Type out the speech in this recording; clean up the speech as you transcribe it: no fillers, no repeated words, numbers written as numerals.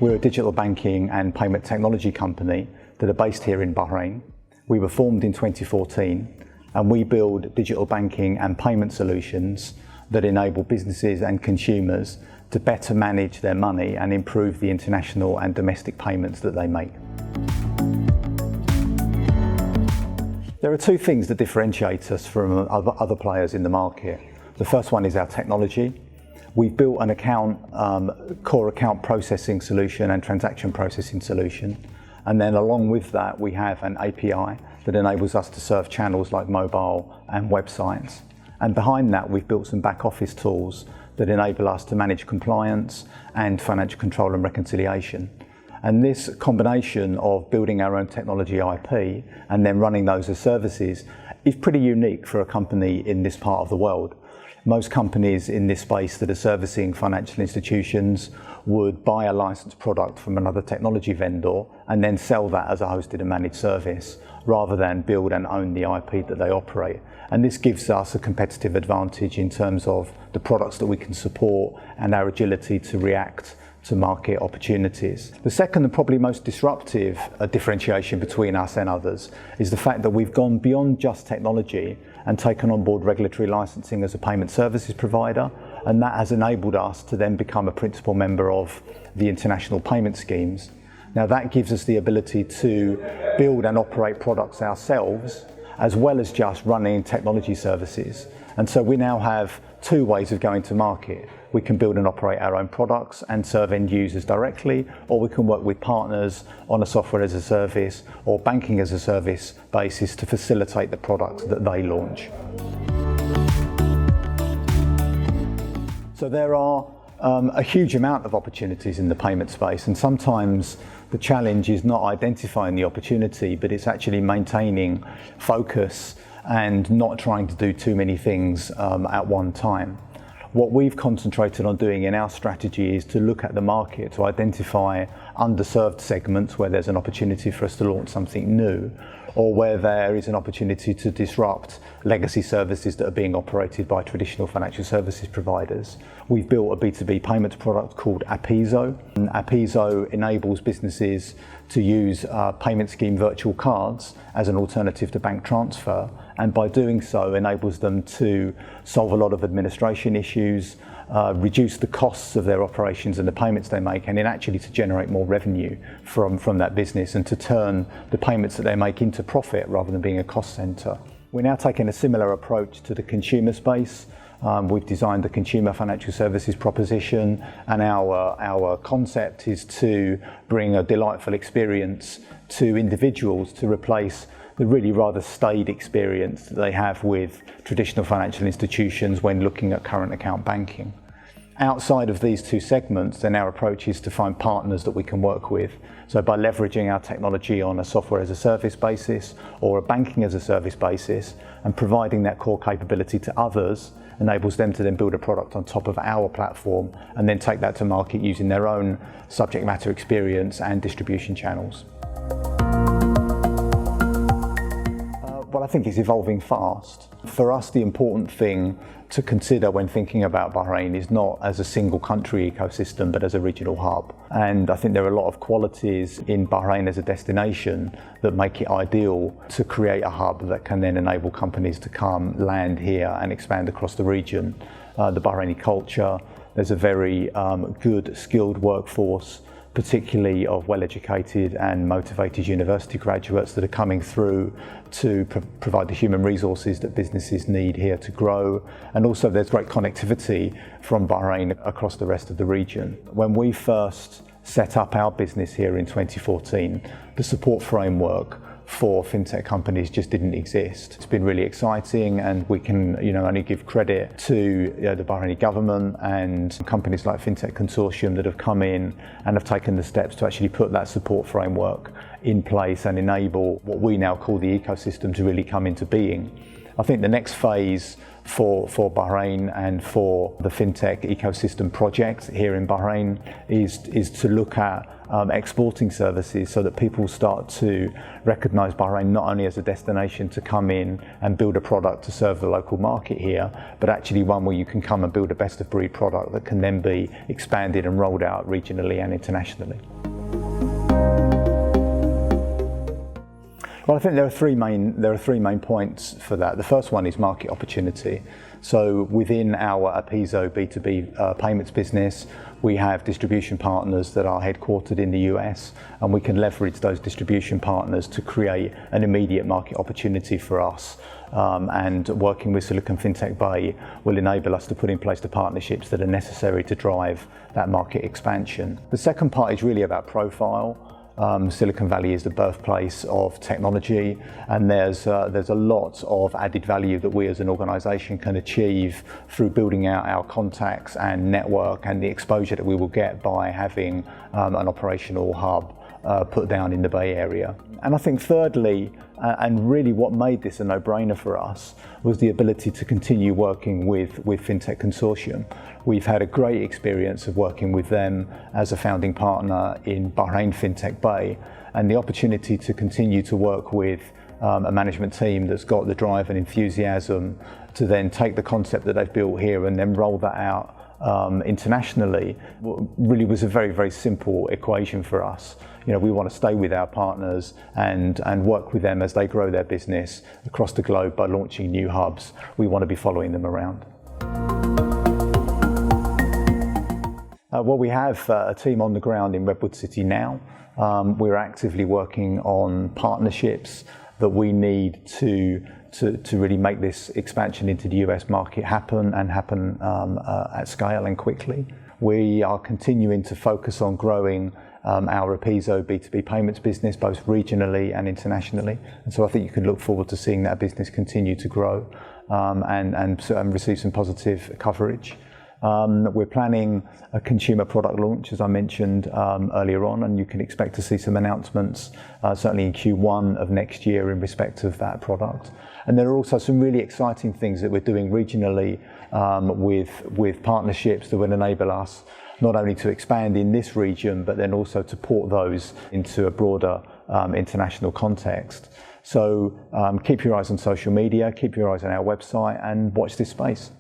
We're a digital banking and payment technology company that are based here in Bahrain. We were formed in 2014 and we build digital banking and payment solutions that enable businesses and consumers to better manage their money and improve the international and domestic payments that they make. There are two things that differentiate us from other players in the market. The first one is our technology. We've built an core account processing solution and transaction processing solution. And then along with that, we have an API that enables us to serve channels like mobile and websites. And behind that, we've built some back office tools that enable us to manage compliance and financial control and reconciliation. And this combination of building our own technology IP and then running those as services is pretty unique for a company in this part of the world. Most companies in this space that are servicing financial institutions would buy a licensed product from another technology vendor and then sell that as a hosted and managed service, rather than build and own the IP that they operate. And this gives us a competitive advantage in terms of the products that we can support and our agility to react to market opportunities. The second and probably most disruptive differentiation between us and others is the fact that we've gone beyond just technology and taken on board regulatory licensing as a payment services provider, and that has enabled us to then become a principal member of the international payment schemes. Now that gives us the ability to build and operate products ourselves, as well as just running technology services. And so we now have two ways of going to market. We can build and operate our own products and serve end users directly, or we can work with partners on a software as a service or banking as a service basis to facilitate the products that they launch. So there are a huge amount of opportunities in the payment space, and sometimes the challenge is not identifying the opportunity, but it's actually maintaining focus and not trying to do too many things at one time. What we've concentrated on doing in our strategy is to look at the market to identify underserved segments where there's an opportunity for us to launch something new, or where there is an opportunity to disrupt legacy services that are being operated by traditional financial services providers. We've built a B2B payments product called Apiso. And Apiso enables businesses to use payment scheme virtual cards as an alternative to bank transfer, and by doing so enables them to solve a lot of administration issues, reduce the costs of their operations and the payments they make, and then actually to generate more revenue from that business and to turn the payments that they make into profit rather than being a cost center. We're now taking a similar approach to the consumer space. We've designed the consumer financial services proposition, and our concept is to bring a delightful experience to individuals to replace the really rather staid experience that they have with traditional financial institutions when looking at current account banking. Outside of these two segments, then our approach is to find partners that we can work with. So by leveraging our technology on a software as a service basis or a banking as a service basis and providing that core capability to others enables them to then build a product on top of our platform and then take that to market using their own subject matter experience and distribution channels. Well, I think it's evolving fast. For us, the important thing to consider when thinking about Bahrain is not as a single country ecosystem, but as a regional hub. And I think there are a lot of qualities in Bahrain as a destination that make it ideal to create a hub that can then enable companies to come, land here and expand across the region. The Bahraini culture, there's a very good, skilled workforce, particularly of well-educated and motivated university graduates that are coming through to provide the human resources that businesses need here to grow. And also there's great connectivity from Bahrain across the rest of the region. When we first set up our business here in 2014, the support framework for fintech companies just didn't exist. It's been really exciting, and we can only give credit to the Bahraini government and companies like FinTech Consortium that have come in and have taken the steps to actually put that support framework in place and enable what we now call the ecosystem to really come into being. I think the next phase for Bahrain and for the FinTech ecosystem project here in Bahrain is to look at exporting services so that people start to recognize Bahrain not only as a destination to come in and build a product to serve the local market here, but actually one where you can come and build a best of breed product that can then be expanded and rolled out regionally and internationally. Well, I think there are three main points for that. The first one is market opportunity. So within our Apiso B2B payments business, we have distribution partners that are headquartered in the US, and we can leverage those distribution partners to create an immediate market opportunity for us. And working with Silicon FinTech Bay will enable us to put in place the partnerships that are necessary to drive that market expansion. The second part is really about profile. Silicon Valley is the birthplace of technology, and there's a lot of added value that we as an organisation can achieve through building out our contacts and network and the exposure that we will get by having an operational hub put down in the Bay Area. And I think thirdly, and really what made this a no-brainer for us, was the ability to continue working with FinTech Consortium. We've had a great experience of working with them as a founding partner in Bahrain FinTech Bay, and the opportunity to continue to work with a management team that's got the drive and enthusiasm to then take the concept that they've built here and then roll that out internationally really was a very, very simple equation for us. You know, we want to stay with our partners and work with them as they grow their business across the globe by launching new hubs. We want to be following them around. Well, we have a team on the ground in Redwood City now. We're actively working on partnerships that we need to really make this expansion into the US market happen at scale and quickly. We are continuing to focus on growing our Apiso B2B payments business, both regionally and internationally. And so I think you can look forward to seeing that business continue to grow and receive some positive coverage. We're planning a consumer product launch, as I mentioned earlier on, and you can expect to see some announcements certainly in Q1 of next year in respect of that product. And there are also some really exciting things that we're doing regionally with partnerships that will enable us not only to expand in this region, but then also to port those into a broader international context. So keep your eyes on social media, keep your eyes on our website, and watch this space.